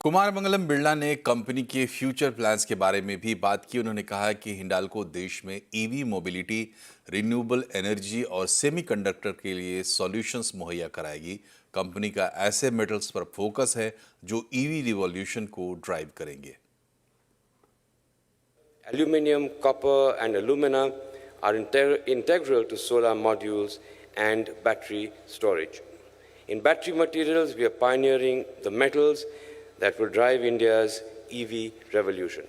कुमार मंगलम बिरला ने कंपनी के future plans के बारे में भी बात की। उन्होंने कहा कि हिंडाल्को देश में ईवी मोबिलिटी, रिन्यूएबल एनर्जी और सेमीकंडक्टर के लिए सॉल्यूशंस मुहैया कराएगी। कंपनी का ऐसे मेटल्स पर फोकस है जो ईवी रिवॉल्यूशन को ड्राइव करेंगे। Aluminium, copper and alumina are integral to solar modules and battery storage. In battery materials, we are pioneering the metals that will drive India's EV revolution.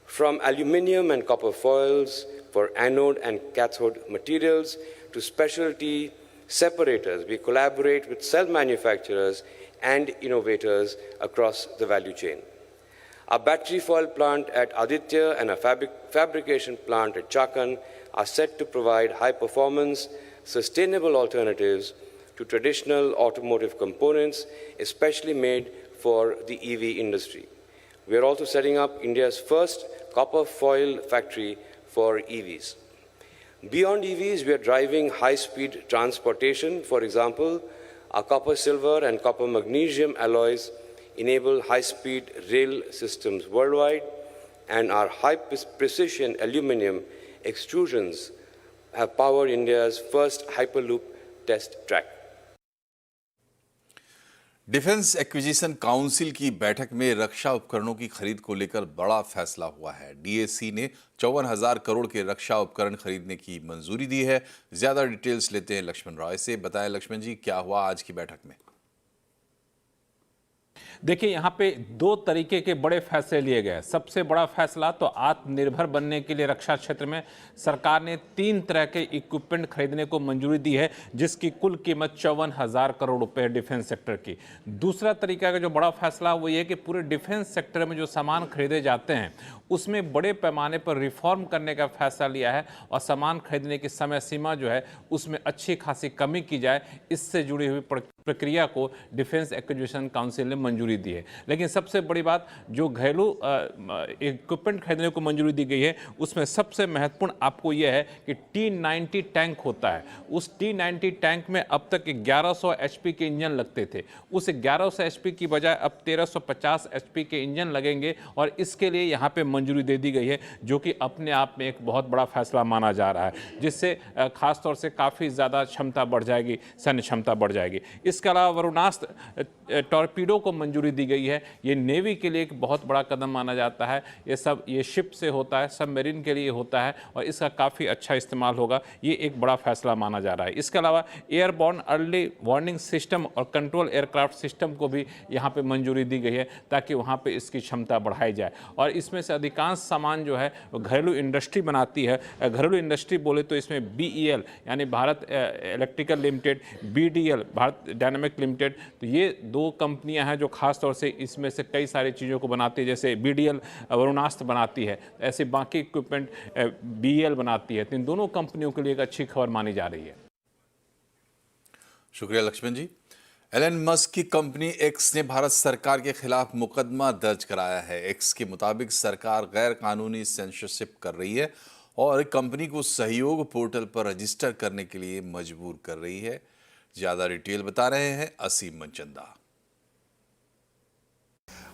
From aluminium and copper foils for anode and cathode materials to specialty separators, we collaborate with cell manufacturers and innovators across the value chain. Our battery foil plant at Aditya and a fabrication plant at Chakan are set to provide high-performance, sustainable alternatives to traditional automotive components, especially made for the EV industry. We are also setting up India's first copper foil factory for EVs. Beyond EVs, we are driving high-speed transportation. For example, our copper silver and copper magnesium alloys enable high-speed rail systems worldwide, and our high-precision aluminum extrusions have powered India's first Hyperloop test track. Defence acquisition council की बैठक में रक्षा उपकरणों की खरीद को लेकर बड़ा फैसला हुआ है। डीएसी ने 54,000 करोड़ के रक्षा उपकरण खरीदने की मंजूरी दी है। ज्यादा डिटेल्स लेते हैं लक्ष्मण रॉय से। बताएं लक्ष्मण जी, क्या हुआ आज की बैठक में? देखिए, यहाँ पे दो तरीके के बड़े फैसले लिए गए। सबसे बड़ा फैसला तो आत्मनिर्भर बनने के लिए रक्षा क्षेत्र में सरकार ने 3 तरह के इक्विपमेंट खरीदने को मंजूरी दी है, जिसकी कुल कीमत 54,000 करोड़ रुपए है डिफेंस सेक्टर की। दूसरा तरीका का जो बड़ा फैसला वो ये कि पूरे डिफेंस सेक्टर में जो सामान खरीदे जाते हैं उसमें बड़े पैमाने पर रिफॉर्म करने का फैसला लिया है और सामान खरीदने की समय सीमा जो है उसमें अच्छी खासी कमी की जाए। इससे जुड़ी हुई प्रक्रिया को डिफेंस एक्विजिशन काउंसिल ने मंजूरी दी है। लेकिन सबसे बड़ी बात, जो घरेलू इक्विपमेंट खरीदने को मंजूरी दी गई है उसमें सबसे महत्वपूर्ण आपको यह है कि T90 टैंक होता है। उस T90 टैंक में अब तक 1100 HP के इंजन लगते थे। उस 1100 HP की बजाय अब 1350 HP के इंजन लगेंगे और इसके लिए यहाँ पे मंजूरी दे दी गई है, जो कि अपने आप में एक बहुत बड़ा फैसला माना जा रहा है, जिससे खासतौर से काफ़ी ज़्यादा क्षमता बढ़ जाएगी, सैन्य क्षमता बढ़ जाएगी। इसके अलावा वरुणास्त्र टॉर्पीडो को मंजूरी दी गई है। ये नेवी के लिए एक बहुत बड़ा कदम माना जाता है। ये शिप से होता है, सबमरीन के लिए होता है और इसका काफ़ी अच्छा इस्तेमाल होगा। ये एक बड़ा फैसला माना जा रहा है। इसके अलावा एयरबॉर्न अर्ली वार्निंग सिस्टम और कंट्रोल एयरक्राफ्ट सिस्टम को भी यहाँ पे मंजूरी दी गई है, ताकि वहाँ पे इसकी क्षमता बढ़ाई जाए। और इसमें से अधिकांश सामान जो है घरेलू इंडस्ट्री बनाती है। घरेलू इंडस्ट्री बोले तो इसमें BEL यानी Bharat electrical limited, BDL Bharat dynamic limited, तो ये 2 कंपनियां हैं जो खास तौर से इसमें से कई सारी चीज़ों को बनाती है। जैसे BDL वरुणास्त्र बनाती है, ऐसे बाकी इक्विपमेंट BEL बनाती है। तो इन दोनों कंपनियों के लिए एक अच्छी खबर मानी जा रही है। शुक्रिया लक्ष्मण जी। एलन मस्क की कंपनी एक्स ने भारत सरकार के खिलाफ मुकदमा दर्ज कराया है। एक्स के मुताबिक सरकार गैर कानूनी सेंसरशिप कर रही है और कंपनी को सहयोग पोर्टल पर रजिस्टर करने के लिए मजबूर कर रही है। ज्यादा डिटेल बता रहे हैं असीम मनचंदा।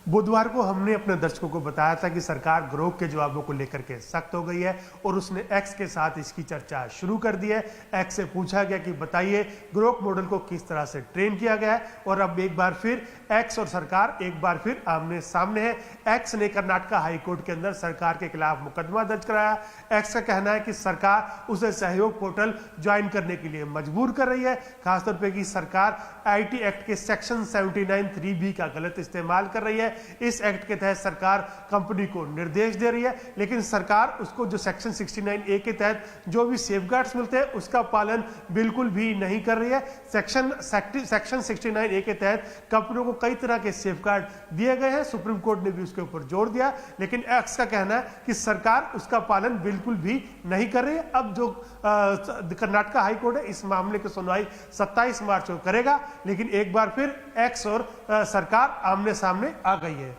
बुधवार को हमने अपने दर्शकों को बताया था कि सरकार गिरोह के जवाबों को लेकर के सख्त हो गई है और उसने एक्स के साथ इसकी चर्चा शुरू कर दी है। एक्स से पूछा गया कि बताइए गिरोह मॉडल को किस तरह से ट्रेन किया गया है, और अब एक बार फिर एक्स और सरकार एक बार फिर आमने सामने है। एक्स ने कर्नाटका हाईकोर्ट के अंदर सरकार के खिलाफ मुकदमा दर्ज कराया। एक्स का कहना है कि सरकार उसे सहयोग पोर्टल ज्वाइन करने के लिए मजबूर कर रही है, खासतौर पर कि सरकार IT एक्ट के सेक्शन 79(3)B का गलत इस्तेमाल कर रही है। इस एक्ट के तहत सरकार कंपनी को निर्देश दे रही है, लेकिन सरकार उसको जो सेक्शन 69A के तहत जो भी सेफगार्ड्स मिलते हैं उसका पालन बिल्कुल भी नहीं कर रही है। सेक्शन 69A के तहत कंपनियों को कई तरह के सेफगार्ड दिए गए हैं। सुप्रीम कोर्ट ने भी उसके ऊपर जोर दिया, लेकिन एक्स का कहना है कि सरकार उसका पालन बिल्कुल भी नहीं कर रही है। अब जो कर्नाटका हाईकोर्ट है इस मामले की सुनवाई 27 मार्च को करेगा, लेकिन एक बार फिर एक्स और सरकार आमने सामने आ गई है।